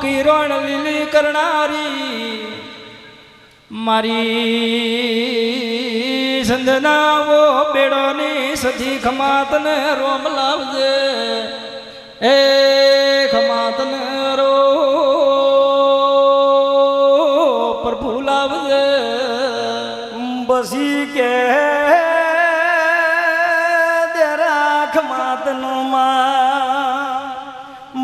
કિરણ લીલી કરનારી મારી સંધનાવો બેડોની સધી ખમાતને રોમ લાવજે એ ખમાતને રો પ્રભુ લાવજે બસી કે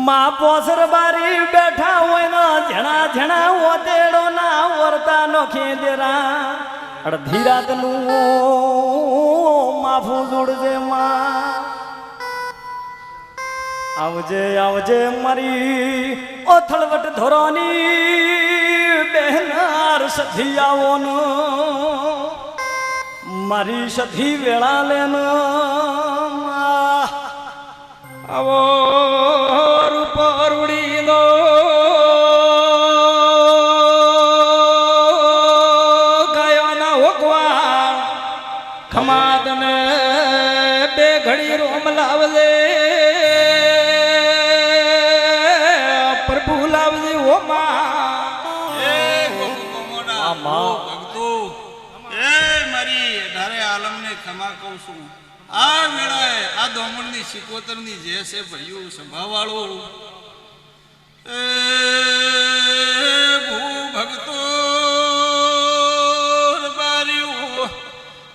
માં પોસર બારી બેઠા હોય ને જણા જણા ઓતેડો ના વર્તા નો ખેદેરા અડધી રાત નું માફું જોડજે માં આવજે આવજે મારી ઓથળવટ ધોરોની બહેનાર સધી આવો ન મારી સધી વેળા લેન આવો રૂપરુડી નો ગાયો ના હોકવા ખમાદને બે ઘડી રોમ લાવજે પ્રભુ લાવજે ઓ મારી ધારે આલમને ખમા કહું છું આ વેળાએ આ દોમણની સિકોતરની જે છે ભયું સંભાવાળો ભૂ ભક્તો બારીઓ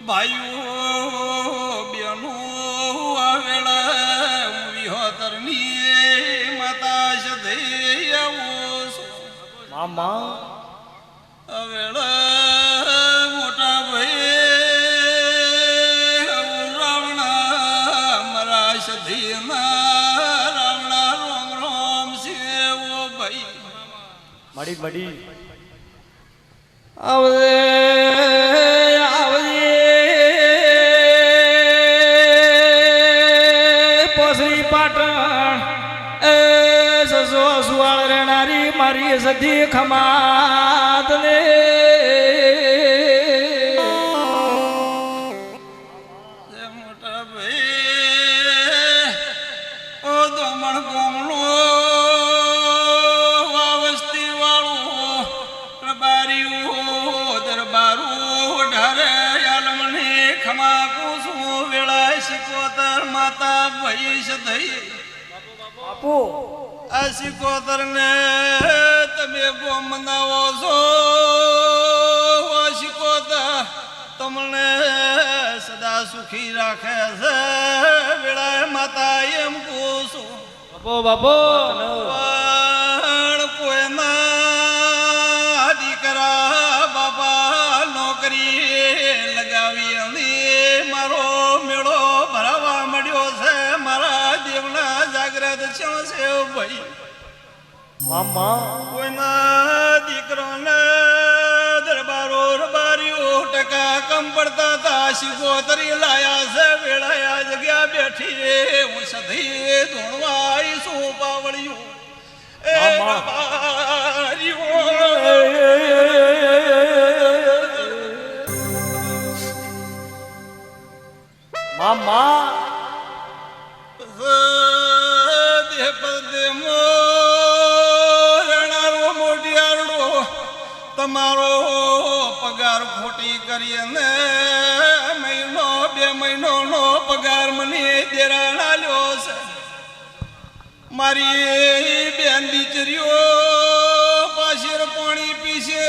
ભાઈઓ બેનો આ વેળાએ હું વિહોતરની માતા સધઈ આવું છું મામા આ વેળા મોટા ભાઈ મડી મડી આવજે આવજે પોસરી પાટણ એ સસો સુવાળ રહેનારી મારી સધી ખમાત ને મોટા ભાઈ ઓ દમણ કોમળો માતા ભાઈ સધઈ બાપુ આ સિકોતર ને તમે ગોમ મનાવો છો આ સિકોતર તમને સદા સુખી રાખે છે વેળાએ માતા એમ કહું છું બાપો બાપો પણ કોઈના દીકરા બાપા નોકરી લગાવી અને મારો મેળો ભરાવા મળ્યો છે મારા દેવના જાગ્રત છે ભાઈ મામા કોઈના દીકરોને દરબારો રબારીઓ ટકા કમ પડતા હતા શિકોતરી લાયા છે વેળાયા જગ્યા બેઠી રે હું સધી ધૂણવાઈ શું પાવળ્યું એ બારીઓ મામા દેહ પદે મોરણારો મોઢિયારડો તમારો પગાર ખોટી કરી ને મહિનો બે મહિનોનો પગાર મને દેરાણા લ્યો છે મારી બેન દીકરીઓ પાછળ પાણી પીશે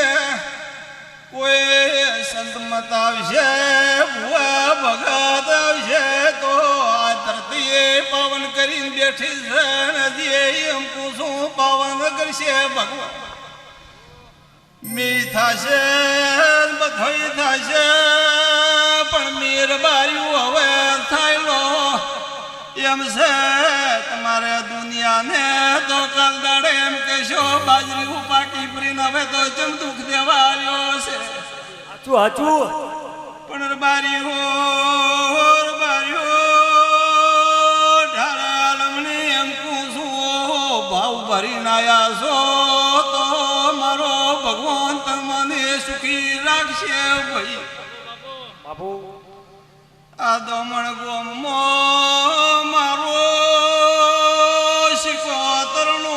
કોઈ સંત મત આવશે ભુવા ભગત આવશે તો આ ધરતી પાવન કરીને બેઠી છે નદી એમ પૂછું પાવન કરશે ભગવાન મી થશે બધોય થશે પણ મીર બાર્યું હવે થાય લો એમ છે તમારે દુનિયાને તો કાલ દાડે એમ કહેશો બાજરી ઉપાટી પ્રીન હવે તો ચમ દુઃખ દેવા આવ્યો છે હાચું હાચું પણ બારીઓ ઢારા લમણી એમ પૂછું ભાવ ભરી નાયા છો તો મારો ભગવાન તમને સુખી રાખશે ભાઈ બાપુ આ દમણ ગોમો મારો શિકોતરનો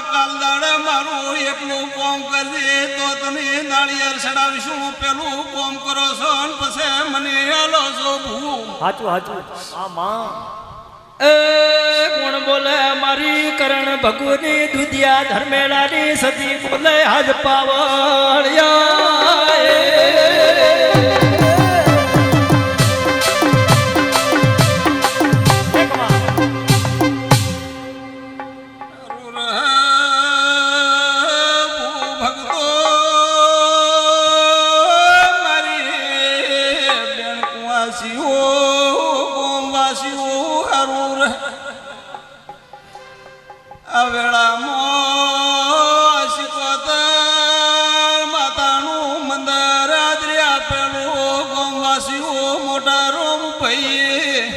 કાલ દાડે મારું એકલું કોમ કરજે તો તને નાળિયેર ચડાવીશું પેલું કોમ કરો છો ને પછી મને આલો છો ભૂ હાચું હાચું આ માં એ કોણ બોલે મારી કરણ ભગુની દુધિયા ધર્મેલાની સતી બોલે હાજ ભગતો મારી બેન કુવાસીઓ ગોમવાસીઓ હારું રહે આ વેળામાં શિકોતર માતાનું મંદર આદરી આપેલું ગોમવાસીઓ મોટા રોમ ભાઈ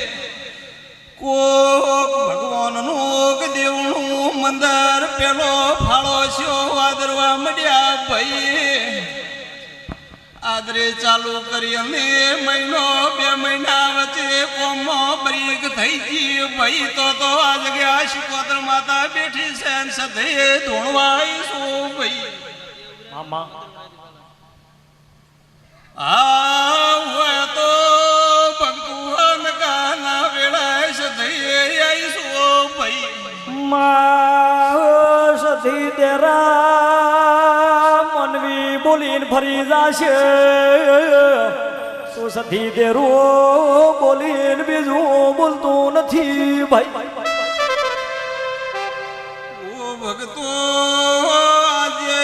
કોક ભગવાનનું કે દેવનું મંદર પેલો ફાળો છો આદરવા મળ્યા ભાઈ આદરે ચાલુ કરી અમે મહિનો 2 મહિના વચ્ચે કોમો બ્રેક થઈ ગઈ ભાઈ તો આ જગ્યા શિકોતર માતા બેઠી છે ને સધે ધોણવાઈ શું ભાઈ મામા હોય તો ભગવાન કાના વેળા સધે આવીશું ભાઈ માં સધી દેરા મનવી બોલીને ફરી જાશે તો સધી દેરો બોલીને બીજું બોલતું નથી ભાઈ ઓ ભગતો આજે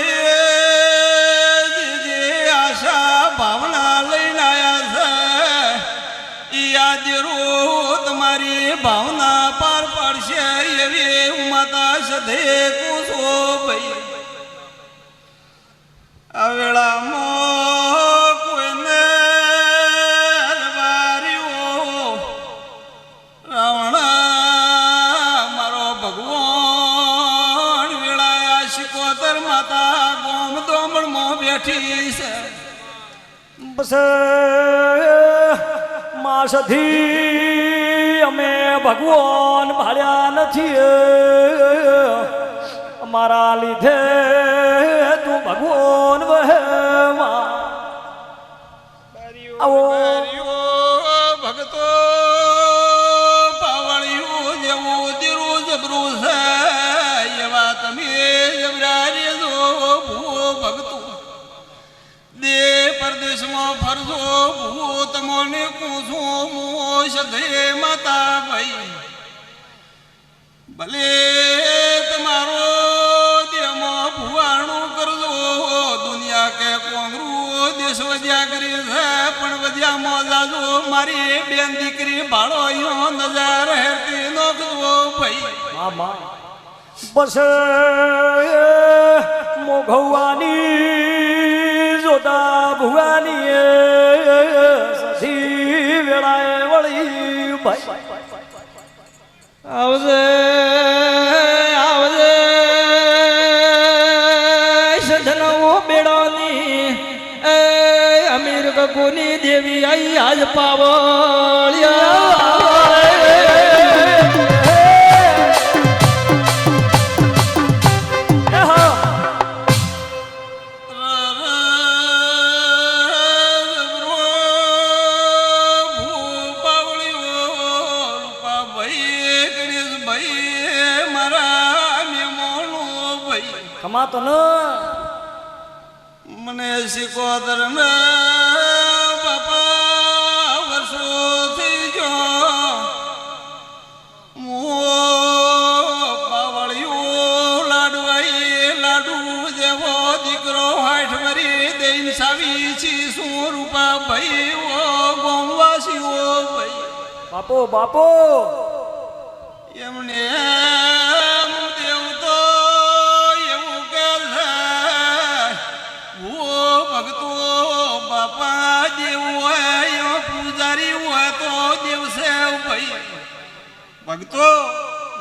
જે આશા ભાવના લઈને આયા છે ઈ આજે તમારી ભાવના પાર પાડશે એવી માતા સધે કુસો ભાઈ આ વેળામાં કોઈને હલવાર્યો રાવણ મારો ભગવાન વેળાયા શિકોતર માતા ગોમ દોમણમાં બેઠી છે બસ માં સધી અમે ભગવાન ભાળ્યા નથી અમારા લીધે તું ભગવાન વહેવા આવો ભગતો પાવળિયું જેવું દીરું જબરું છે એવા તમે જબરારી જો ભૂ ભગતો દે પરદેશમાં ફરજો ભૂ તમોને કૂછું મોશ દે માતા ભાઈ ભલે તમારો દેમાં ભુવાણું કરજો દુનિયા કે કોંગરું દેશ વધ્યા કરી છે પણ વધ્યા મોજાજો મારી બેન દીકરી ભાડો યો નજર હેરતી નોખજો ભાઈ મામા બસ મોઘવાની જોતા ભુવાની સધી વેળાએ વળી ભાઈ આવજે આવજે સધનવો બેડોની એ અમીર ગગુની દેવી આઈ આજ પાવળિયા કમાતો ન મને શિકોતર ને બાપા વર્ષોથી જો પાવળિયું લાડવાઈ લાડુ જેવો દીકરો હાઠ ભરી દઈને સાવી છી શું રૂપા ભાઈ ઓ ગોમવાસી ઓ ભાઈ બાપો બાપો એમને દેવ તો એવું કે ભગતો બાપા દેવ હોય પૂજારી હોય તો દેવ છે ભાઈ ભગતો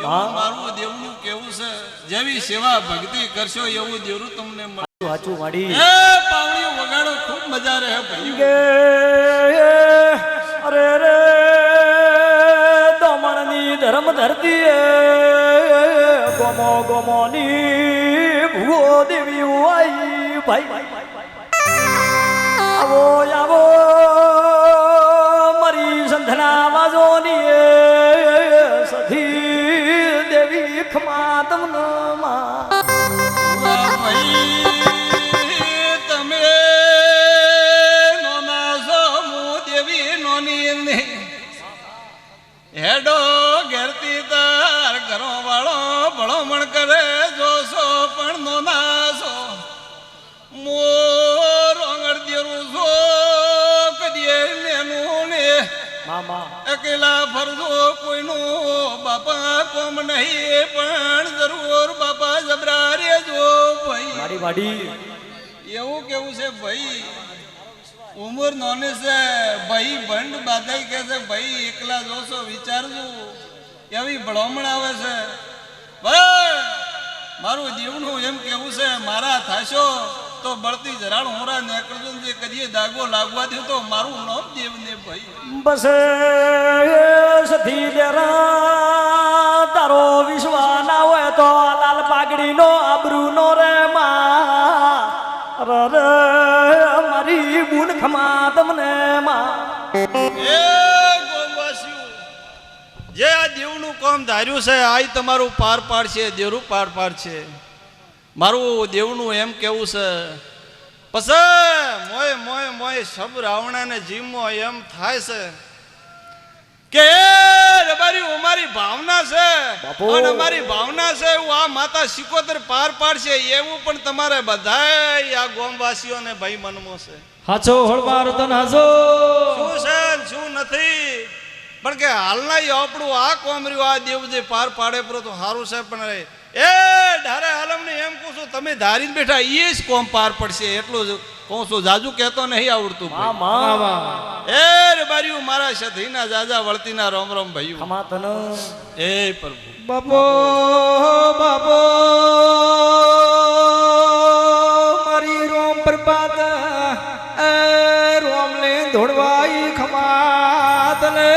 એવું મારું દેવનું કેવું છે જેવી સેવા ભક્તિ કરશો એવું દેવનું તમને વાચું વાડી એ પાવડીઓ વગાડો ખૂબ મજા રહે ભાઈ ગે અરે રે દમણની ધર્મ ધરતી ગોમો ગોમોની ભૂવો દેવી હોય ભાઈ આવો આવો મારી સંધના વાજોની સધી દેવી ખમા તમને માં વાહ ભાઈ તમે નોના છો હું દેવી નોની ને હેડો ઘેરતી તાર ઘરો વાળો ભળોમણ કરે જોશો પણ નોના છો મોર આંગળ દેરું છો કદીએ નેનું ને મામા અકેલા ફરજો કોઈનું બાપા કોમ નહીં પણ જરૂર બાપા જબરા રેજો ભાઈ મારી વાડી એવું કેવું છે ભાઈ ઉંમર નોની છે ભાઈ ભંડ બાધાઈ કે છે ભાઈ એકલા જોશો વિચારજો એવી ભળોમણ આવે છે ભાઈ મારું જીવનું એમ કેવું છે મારા થાશો તો બળતી જરાડ હોરા નીકળજો ને કદીએ દાગો લાગવા દે તો મારું નામ દેવને ભાઈ બસ સધી દેરા તારો વિશ્વા ના હોય તો લાલ પાઘડી નો આબરૂ નો રે માં રે મારી બુન ખમા તમને માં એ ગોમવાસીઓ જે આ દેવનું કામ ધાર્યું છે આ તમારું પાર પાડશે દેવરું પાર પાડશે મારું દેવનું એમ કેવું છે પછી મોય મોય મોય સબ રાવણાને જીમો એમ થાય છે કે અમારી અમારી ભાવના છે બાપુ. અને અમારી ભાવના છે હું આ માતા સિકોતર પાર પાડશે એવું પણ તમારે બધાય આ ગોમવાસીઓને ભાઈ મનમાં છે હાચો હળવાર તન હાજો શું છે ને શું નથી પણ કે હાલના ઈ આપણું આ કોમર્યું આ દેવ જે પાર પાડે પર તો સારું છે પણ એ ધારે હાલમને એમ કહું છું તમે ધારીને બેઠા એ જ કોમ પાર પડશે એટલું જ કહું છું જાજુ કહેતો નહીં આવડતું ભાઈ. મામા એ રે બારીઓ મારા સધીના જાજા વળતીના રોમ રોમ ભાઈઓ ખમા તને એ પ્રભુ બાપો બાપો મારી રોમ પ્રપાત રોમ ને ધોળવાઈ ખમાત ને